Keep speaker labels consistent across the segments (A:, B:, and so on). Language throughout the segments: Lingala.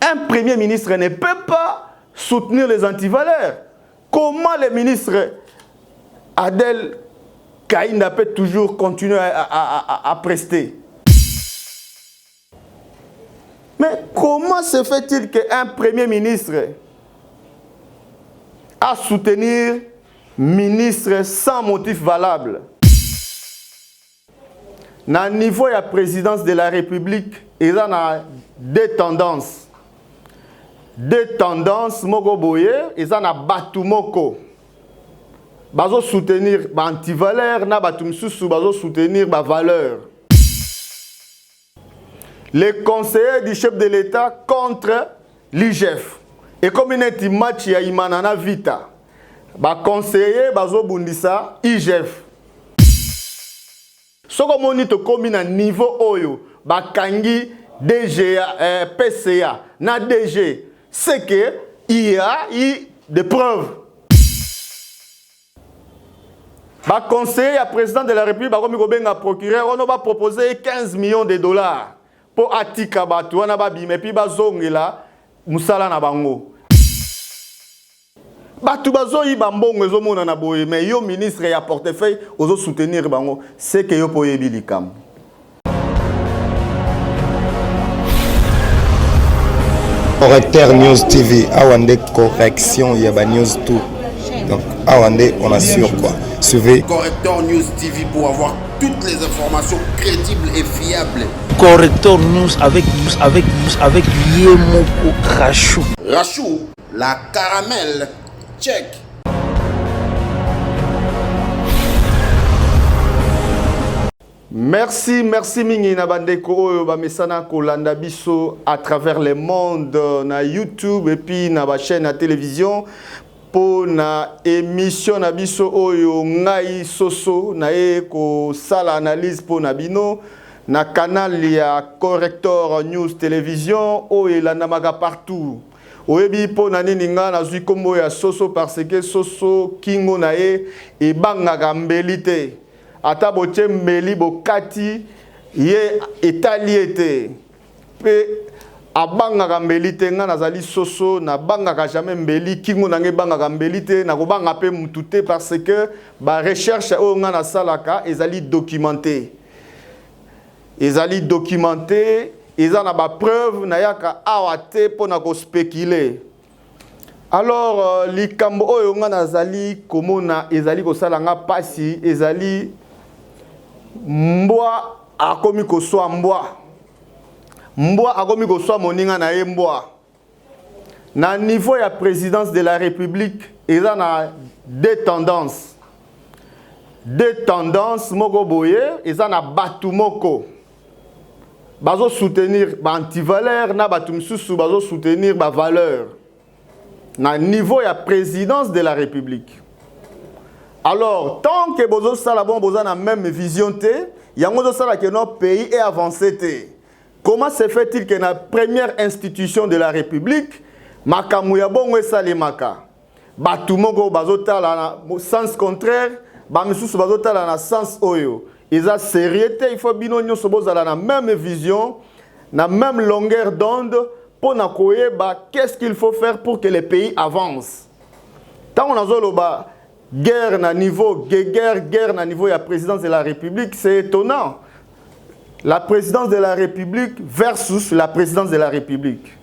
A: Un premier ministre ne peut pas soutenir les antivaleurs. Comment le ministre Adel Kaïnda peut toujours continuer à prester? Mais comment se fait-il qu'un premier ministre a soutenir ministre sans motif valable? Na niveau de la présidence de la République, il y a deux tendances. Deux tendances, moko boye, il y a batu moko. Bazo soutenir antivaleur, na batu msusu bazo soutenir valeur. Les conseillers du chef de l'État contre l'IGF. Et comme il y a un match, il y a Imanana Vita. Les conseillers bazo bundisa IGF. Ce qu'on a comme un niveau oyo, bakangi DGA, PCA, na DG, c'est que il y a des preuves. Le conseiller président de la République, le procureur, on va proposer 15 millions de dollars pour Atika Batu, on va bime, puis bazongela, musala na bango. Batu bazoyi bambongo ezomona na boye, mais yo ministre ya portefeuille ozo soutenir bango, c'est que yo poye bilikam.
B: Correcteur News TV, Awande correction, il y a news tout. Donc, Awande, on assure quoi. Suivez
C: Correcteur News TV pour avoir toutes les informations crédibles et fiables.
D: Correcteur News avec Yemoko Rachou.
C: Rachou, la caramel, check.
A: Merci mingi na bandeko oyo ba mesana kolanda biso à travers le monde na YouTube et puis na ba chaîne à télévision pour na émission na biso oyo ngai soso na ko sala analyse pour na bino na canal ya Correcteur News Télévision oyo landamaka partout. Oyebi po na nini nga na zui kombo ya soso parce que soso kingo na e bangaka mbelite. Ata boche mbeli bokati ye etaliete pe abangaka mbeli te nga nazali soso na bangaka jamais mbeli kingo nange bangaka mbeli te na kobanga pe mutu te parce que ba recherche oyo nga na salaka ezali documenté eza na ba preuve na yaka awa te pona ko spéculer. Alors likambo oyo nga nazali komona ezali kosala nga pasi ezali mbwa akomi koswa mbwa akomi koswa moninga na ye mbwa. Na niveau ya présidence de la République eza na deux tendances moko boye eza na batu moko bazo soutenir antivaleur na batu msusu bazo soutenir valeur. Na niveau ya présidence de la République. Alors, tant que bozo sala bon boza na même vision te, yango sala que notre pays est avancé te. Comment se fait-il que la première institution de la République, makamouya bongo salimaka, batu moko bazotala na sens contraire, ba misusu bazotala na sens oyo. Isa sérieux te, il faut bino nyonso bozala na même vision, na même longueur d'onde pour na koyeba qu'est-ce qu'il faut faire pour que le pays avance. Tant on a zoloba guerre na niveau de la présidence de la République, c'est étonnant. La présidence de la République versus la présidence de la République.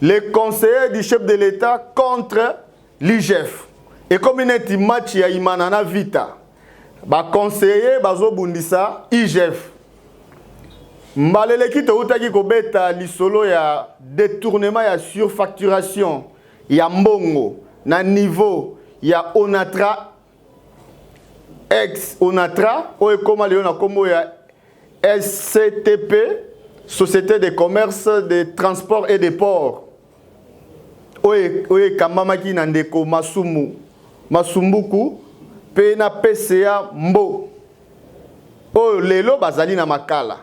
A: Les conseillers du chef de l'État contre l'IGF. Et comme il y a un match, il y a Imanana Vita. Les conseillers bazo bundisa IGF. Mbaleleki to utaki kobeta lisolo ya détournement ya surfacturation ya mbongo na niveau il y a Onatra, ex-Onatra, ou comme on a comme SCTP, Société de commerce, de transport et de ports. Oye Kamamaki Nandeko Masumbuku, Pena PCA Mbo. Oh, lelo bazali na makala.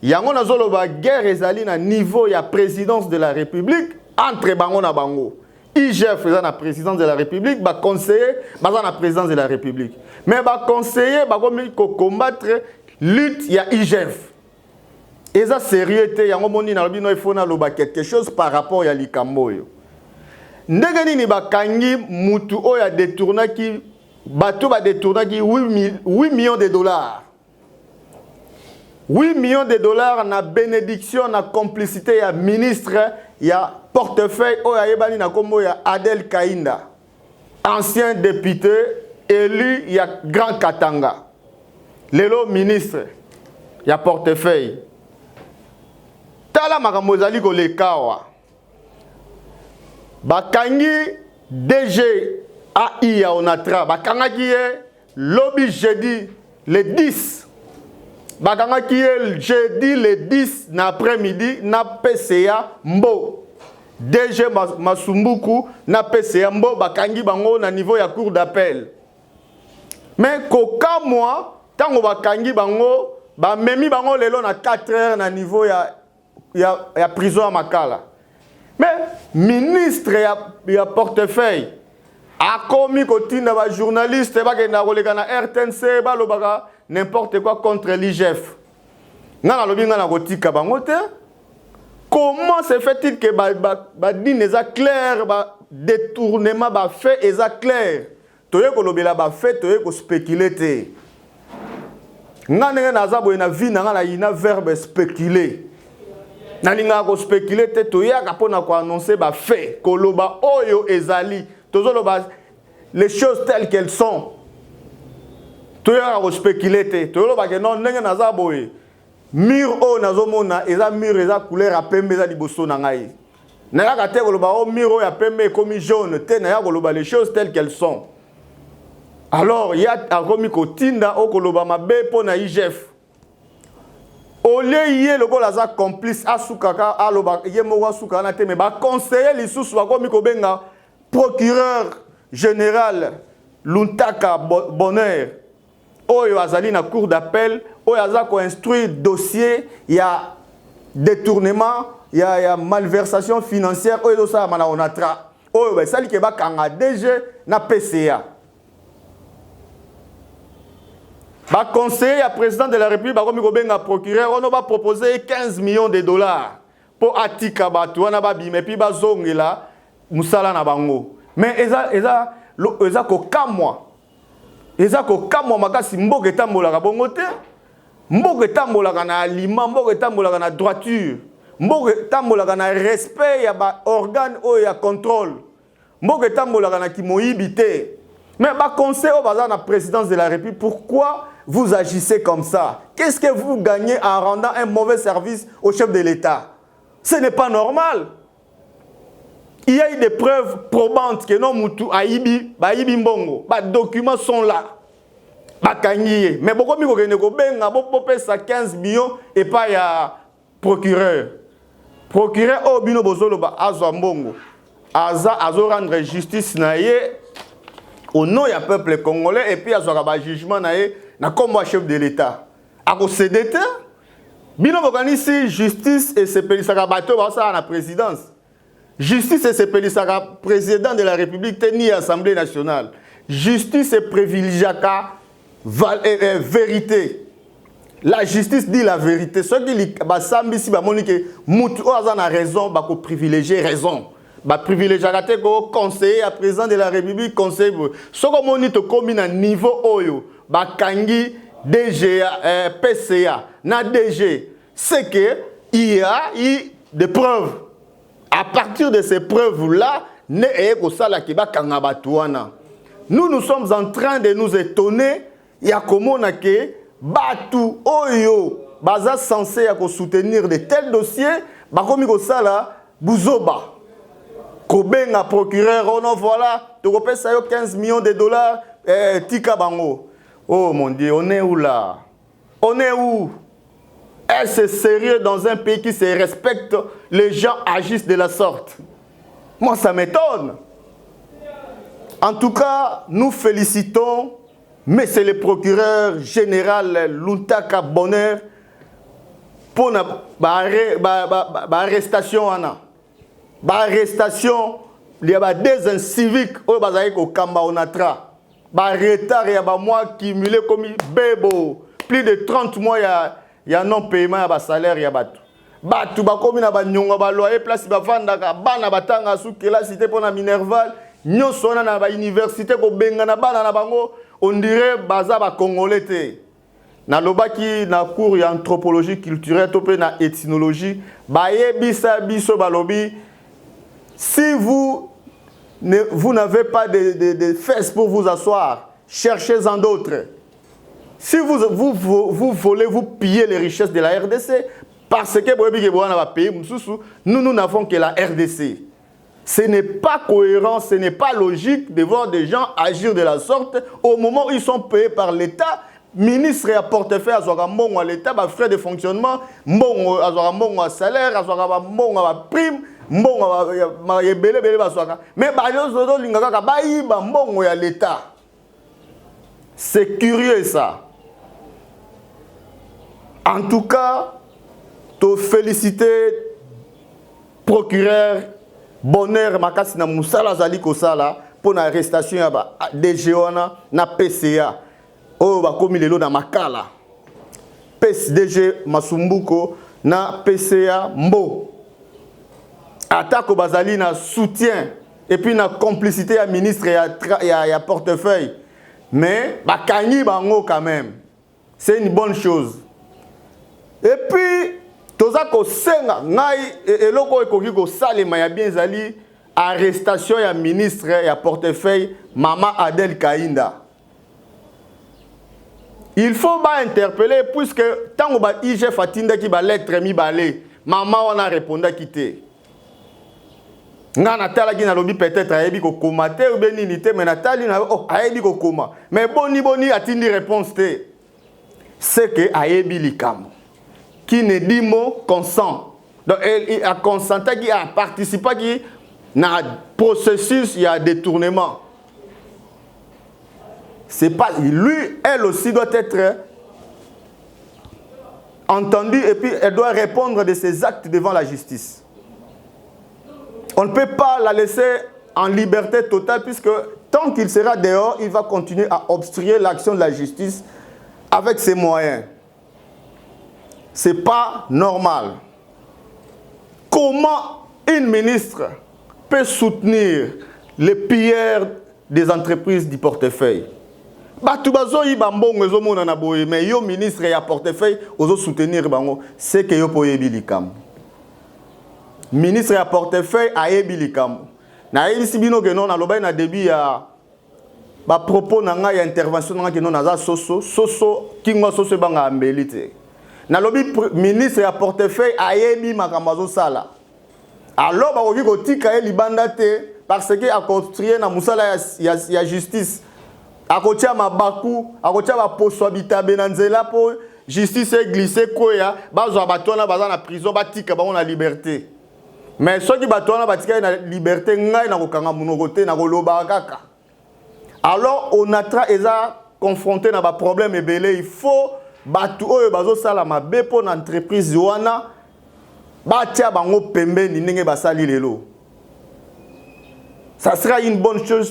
A: Yango na zolo ba guerre ezali na niveau ya présidence de la République entre bango na bango. IGF faisant la présidence de la République, bah conseiller, bah la présidence de la République. Mais bah conseiller, bah comme il faut combattre lutte, il y a IGF. Et ça sérieux, il faut quelque chose par rapport à Likamboyo. Ndegani ni bakangi mutu oya détourna qui bateau va détourna qui 8 millions de dollars. 8 millions de dollars na bénédiction na complicité ya ministre ya portefeuille oya yebani na kombo ya Adel Kainda, ancien député élu ya Grand Katanga. Lelo ministre ya portefeuille. Tala makambo ezali kolekawa. Bakangi DG AI ya Onatra, bakangaki ye lobby jeudi le 10. Bakangaki ye jeudi le 10 na après-midi na PCA Mbo. DG Masumbuku na PCA Mbo bakangi bango na niveau ya cour d'appel. Mais koka moi tango bakangi bango ba memi bango lelo na 4 heures na niveau ya prison à Makala. Mais ministre ya portefeuille a commis kotinda ba journaliste ba ke na koleka na RTNC ba lobaka n'importe quoi contre l'IGF. Ngana lobi ngana kotika bango te. Comment se fait-il que ba din eza clair ba détournement ba fait eza clair. Toye ko lobela ba fait toye ko spéculer te. Ngana na zabo na vie na ngana ina verbe spéculer. Nalinga ko spéculer te toyaka pona ko annoncer ba fait koloba oyo ezali tozoloba les choses telles qu'elles sont toyaka ko spéculer te tozoloba que non ndenge naza boye mur o nazomona eza mur eza couleur ya pembe eza liboso na ngai nayaka te koloba o mur ya pembe komi jaune te nayaka koloba les choses telles qu'elles sont. Alors ya akomi kotinda o koloba mabe pona IGF. Olé yé le gola za complice asukaka aloba yemo asuka na te me ba conseiller lisusu bakomi kobenga procureur général Luntaka Bonheur oyo azali na cour d'appel oyo aza ko instruire dossier ya détournement ya malversation financière oyo ça mana onatra oyo ba sali ke ba kanga DG na PCA. Ba conseiller à président de la République, comme il procureur, on va proposer 15 millions de dollars pour atika batu, on va bime puis ba zongela musala na bango. Mais eza ko kamwa. Eza ko kamwa makasi mboke tambola ka bongo te. Mboke tambola ka na aliment, mboke tambola na droiture. Mboke tambola ka na respect ya ba organe o ya contrôle. Mboke tambola ka na kimoyibité. Mais ba conseil au bazar na présidence de la République, pourquoi vous agissez comme ça? Qu'est-ce que vous gagnez en rendant un mauvais service au chef de l'État? Ce n'est pas normal. Il y a eu des preuves probantes que non mutu aibi, ba ibi mbongo, ba documents sont là. Ba kangiye. Mais beaucoup mi ko kene ko benga bo pesa 15 millions et pas ya procureur. Procureur o bino bozolo ba azwa mbongo. Azo rendre justice na ye au nom du peuple congolais et puis à un jugement na comme chef de l'État. À cause de l'État, bino organise justice et c'est pelisaka bateau à la présidence. Justice et c'est pelisaka président de la République ni Assemblée nationale. Justice et privilégiaka vérité. La justice dit la vérité. Ceux qui basambi si ba monique mutu a raison ba ko privilégier raison. Ba privilégier ko conseiller à président de la République conseil so ko monite komi na niveau oyo ba kangi DGA PCA na DG c'est que il y a eu des preuves. À partir de ces preuves là ne ko sala ki ba kanga batuana. Nous sommes en train de nous étonner ya komona ke batu oyo baza censé ya ko soutenir de tels dossiers ba komi ko sala buzoba. Kobenga procureur, oh non, voilà, tu repères ça 15 millions de dollars, tika bango. Oh mon Dieu, on est où là? On est où? Est-ce sérieux dans un pays qui se respecte, les gens agissent de la sorte? Moi, ça m'étonne. En tout cas, nous félicitons, mais c'est le procureur général Luntaka Bonheur pour l'arrestation. Arrestation, il y a des inciviques au Kamba Onatra. Retard, il y a mois cumulé comme Bebo. Plus de 30 mois, ya non paiement ya ba salaire ya bato. Bato bakomi na ba nyonga ba loyer place ba vandaka bana batanga su cité pour na Minerval nyosona na ba université ko benga na bana na bango on dirait baza ba congolais te. Na lobaki na cours ya anthropologie culturelle to pe na ethnologie ba yebisa biso balobi si vous n'avez pas de fesses pour vous asseoir, cherchez-en d'autres. Si vous volez, vous pillez les richesses de la RDC, parce que nous n'avons que la RDC. Ce n'est pas cohérent, ce n'est pas logique de voir des gens agir de la sorte au moment où ils sont payés par l'État. Ministre et portefeuille, à l'État, frais de fonctionnement, à salaire, à prime, mais l'État. C'est curieux ça. En tout cas, te féliciter, procureur, bonheur, makasi na musala zali kosala pour l'arrestation ya DG na PCA. Oh, bakomi lelo na makala. PSDG Masumbuko na PCA Mbo. Attaque bazali na soutien et puis na complicité à ministre et à portefeuille. Mais bakangi bango quand même. C'est une bonne chose. Et puis toza ko senga ngai eloko ekoki ko salema ya bien zali arrestation ya ministre et à portefeuille Mama Adel Kainda. Il faut interpeller puisque tant que IG Fatinda qui ba lettre mi balé maman on a répondu quitter. Nga natala ki na lobi peut-être ayebi ko komate ou benini te mais natali na ayebi ko koma mais boni atindi réponse te. C'est que ayebi likam qui ne dit mot consent. Donc il a consenté qui a participé qui na processus il y a détournement. C'est pas lui, elle aussi doit être entendue et puis elle doit répondre de ses actes devant la justice. On ne peut pas la laisser en liberté totale puisque tant qu'il sera dehors, il va continuer à obstruer l'action de la justice avec ses moyens. C'est pas normal. Comment une ministre peut soutenir les pilleurs des entreprises du portefeuille? Mais yo ministre et à portefeuille ozo soutenir bango c'est que yo poyebi likam ministre et à portefeuille ayebi likam na yebisi bino ke non na lobai na début ya ba propos na nga ya intervention na ke non na soso kingo soso banga ambelite na lobi ministre et à portefeuille ayebi makambazo sala alors ba koki ko tika libanda te parce que a construire na musala ya justice. Akotia mabaku, akotia ba poso habitabe na nzela po justice est glissé koya, bazwa batona baza na prison batika ba on a liberté. Mais ceux qui batona batika na liberté ngai na kokanga munoko te na koloba kaka. Alors on atra eza confronté na ba problème ebele, il faut batu oyo bazo sala mabe po na entreprise wana batia bango pembeni ndenge basali lelo. Ça sera une bonne chose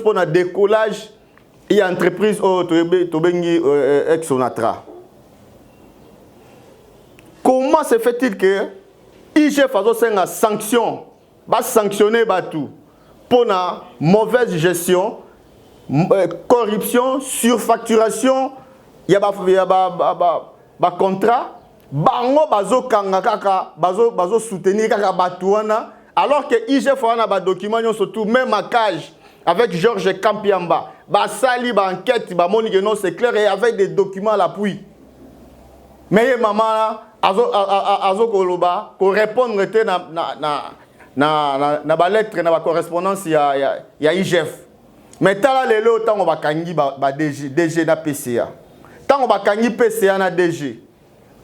A: pour le décollage et entreprise Tobengi ex-Onatra. Comment se fait-il que IG fasse une sanction, va sanctionner Batou pour la mauvaise gestion, corruption, surfacturation, il y a contrat, bango bazo kanga kaka, bazo soutenir kaka Batouana. Alors que IG fait un document, surtout même à cage avec Georges Kampiamba, sali enquête, monique non c'est clair et avec des documents à l'appui. Mais maman azo koloba ko répondre na lettre na correspondance ya IGF. Mais tala lelo tant on va kangi DG na PCA. Tant on va kangi PCA na DG.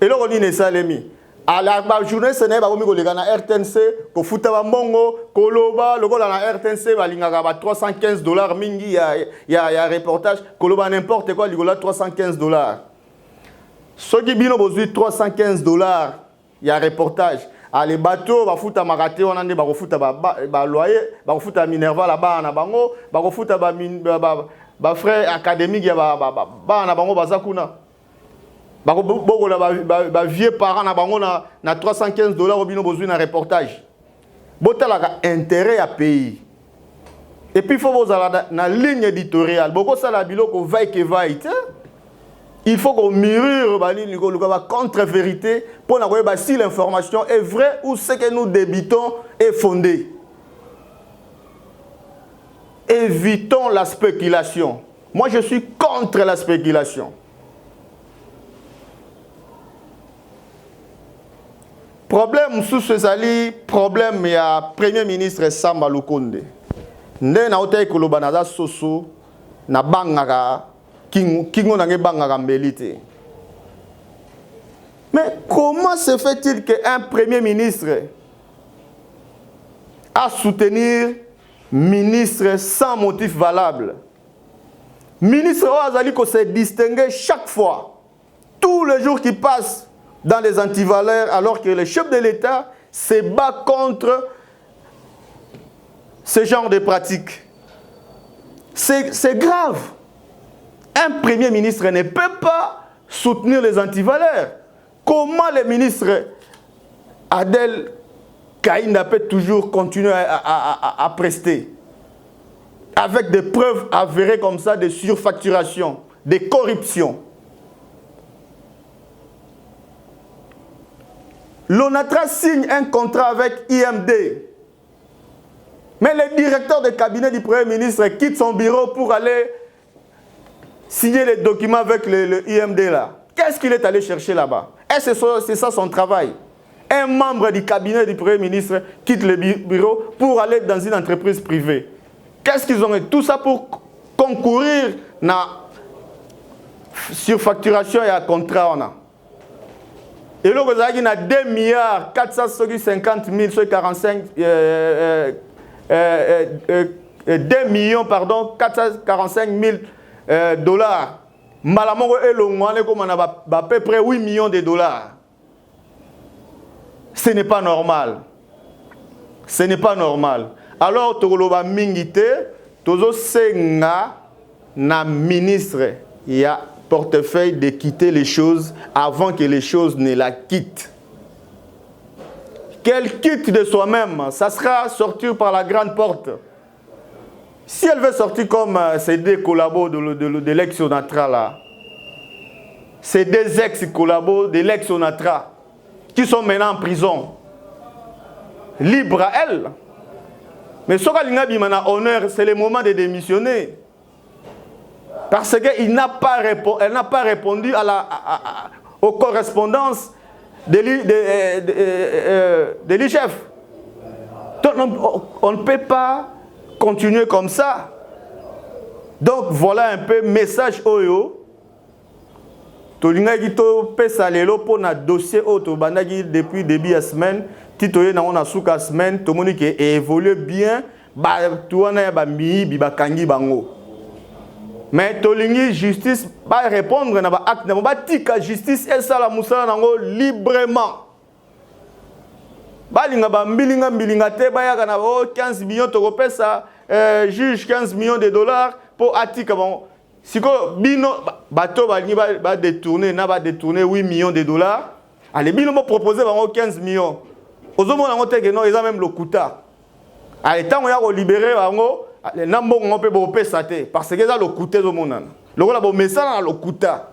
A: Et là on dit ne salemi. À la journée, ce n'est pas comme na RTNC, ko futa ba mbongo, koloba, lokola na RTNC balingaka ba $315 mingi ya reportage, koloba n'importe quoi, ligola $315. Ce qui bino bozui $315 ya reportage. À les bateaux ba futa makate wana nde ba ko futa ba loyer, ba ko futa Minerval la ba na bango, ba ko futa ba frère académique ya ba na bango bazakuna. Beaucoup de vieux parents na 315 $, au besoin d'un reportage. Botalaka intérêt à payer. Et puis il faut vous aller dans la ligne éditoriale. Beaucoup ça la biloko vaille que vaille. Il faut qu'on mûrire la contre-vérité pour savoir si l'information est vraie ou ce que nous débitons est fondé. Évitons la spéculation. Moi, je suis contre la spéculation. Problème sous ce sali, problème il y a Premier ministre Samba Lukonde. Nde na hotel kolobanaza soso na bangaka kingo na bangaka mbelite. Mais comment se fait-il qu'un Premier ministre a soutenir ministre sans motif valable? Ministre Oazali ko se distinguer chaque fois, tous les jours qui passent dans les antivaleurs, alors que le chef de l'État se bat contre ce genre de pratiques. C'est grave. Un Premier ministre ne peut pas soutenir les antivaleurs. Comment le ministre Adel Kaïnda peut toujours continuer à prester avec des preuves avérées comme ça de surfacturation, de corruption? L'ONATRA signe un contrat avec IMD. Mais le directeur de cabinet du Premier ministre quitte son bureau pour aller signer les documents avec le IMD là. Qu'est-ce qu'il est allé chercher là-bas? Est-ce que c'est ça son travail? Un membre du cabinet du Premier ministre quitte le bureau pour aller dans une entreprise privée. Qu'est-ce qu'ils ont fait? Tout ça pour concourir à la surfacturation et à contrat. Et là, vous avez 2 milliards 450 045 2 millions pardon 445 000 dollars. Malamongo et l'ongwane comme on a à peu près 8 millions de dollars. Ce n'est pas normal. Ce n'est pas normal. Alors, Togoloba Mingite, Tozo Senga, na ministre, il y a portefeuille de quitter les choses avant que les choses ne la quittent. Qu'elle quitte de soi-même, ça sera sortir par la grande porte. Si elle veut sortir comme ces deux collabos de l'ex-Onatra là, ces deux ex-collabos de l'ex-Onatra qui sont maintenant en prison, libre à elle. Mais ce qu'elle a honneur, c'est le moment de démissionner. Parce qu'elle n'a pas répondu aux correspondances de l'IGF. On ne peut pas continuer comme ça. Donc voilà un peu message Oyo. Tolingaki to pesa lelo pour na dossier auto bandaki depuis début de la semaine. Titoye na on a souka semaine. Tout le monde qui évolue bien. Ba tuana ba mi ba kangi bango. Mais Tolingi justice va répondre na ba acte na ba tika justice et ça la musala nango librement. Balinga ba mbilinga te ba ya na 15 millions de pesa juge 15 millions de dollars pour atika bon. Siko bino bato balingi ba détourner 8 millions de dollars. Allez bino mo proposer bango 15 millions. Ozomo nango te que non ils ont même le kuta. Allez tant on ya ko libérer bango les nambons on peut bo pesa te parce que ça le kuta zo monana. Le la bo message le kuta.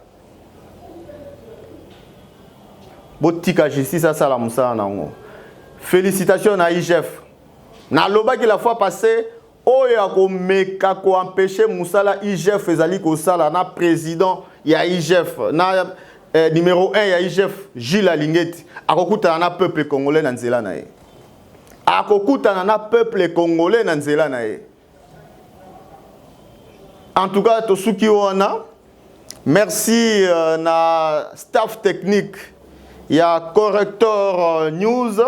A: Botika justice ça la musala nango. Félicitations à IGF. Na loba qui la fois passée oya ko meka ko empêcher musala IGF ezali ko sala na président ya IGF na numéro 1 ya IGF Gilles Alingeti akokuta na peuple congolais na nzela na ye. Akokuta na peuple congolais na nzela na ye. En tout cas to suki wana merci na staff technique ya correcteur news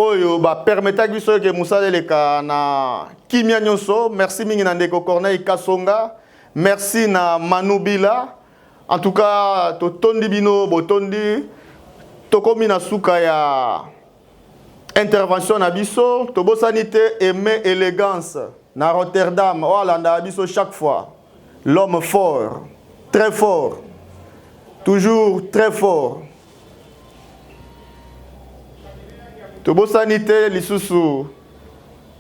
A: Oyo ba permettre biso que Moussa Deleka na kimia nyonso. Merci mingi na ndeko Corneille Kasonga. Merci na Manubila. En tout cas to tondi bino botondi to komi na suka ya intervention na biso to bosanité aimer élégance na Rotterdam. Olanda biso chaque fois. L'homme fort, très fort. toujours très fort. Tobo sanité lisusu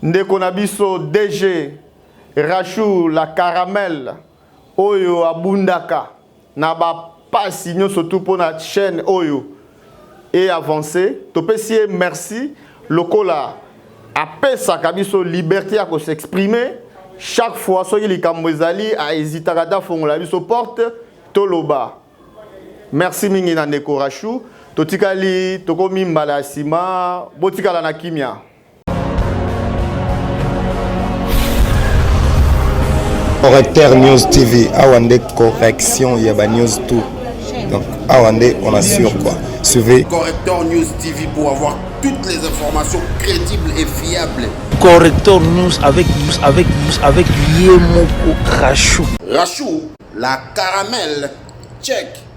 A: ndeko na biso DG Rachou la caramel oyo abundaka na ba pasi nyonso tout pour na chaîne oyo et avancer. Topesi merci lokola apesaka biso liberté à s'exprimer chaque fois soki likambo ezali a hésitaka ta fongola biso porte toloba. Merci mingi na ndeko Rachou. Totikali tokomi mbala sima botikala na kimia.
B: Correcteur News TV, Awande correction, il y a ba news tout. Donc Awande, on assure quoi. Suivez
C: Correcteur News TV pour avoir toutes les informations crédibles et fiables.
D: Correcteur News avec Yemoko Rachou.
C: Rachou, la caramel, check.